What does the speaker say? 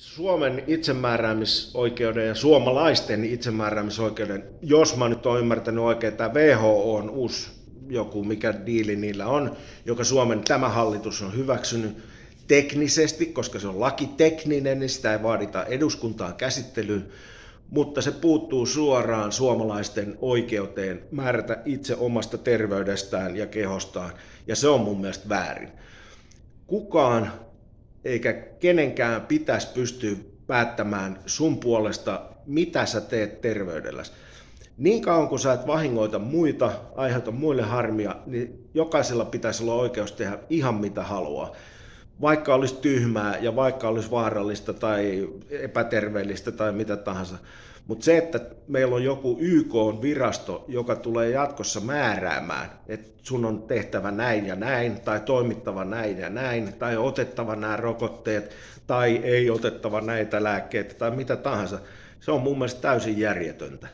Suomen itsemääräämisoikeuden ja suomalaisten itsemääräämisoikeuden, jos mä nyt oon ymmärtänyt oikein, tämä WHO on uusi joku, mikä diili niillä on, joka Suomen tämä hallitus on hyväksynyt teknisesti, koska se on lakitekninen, niin sitä ei vaadita eduskuntaan käsittelyyn, mutta se puuttuu suoraan suomalaisten oikeuteen määrätä itse omasta terveydestään ja kehostaan, ja se on mun mielestä väärin. Kukaan eikä kenenkään pitäisi pystyä päättämään sun puolesta, mitä sä teet terveydelläsi. Niin kauan kun sä et vahingoita muita, aiheuta muille harmia, niin jokaisella pitäisi olla oikeus tehdä ihan mitä haluaa. Vaikka olisi tyhmää ja vaikka olisi vaarallista tai epäterveellistä tai mitä tahansa. Mutta se, että meillä on joku YK-virasto, joka tulee jatkossa määräämään, että sun on tehtävä näin ja näin, tai toimittava näin ja näin, tai otettava nämä rokotteet, tai ei otettava näitä lääkkeitä, tai mitä tahansa, se on mun mielestä täysin järjetöntä.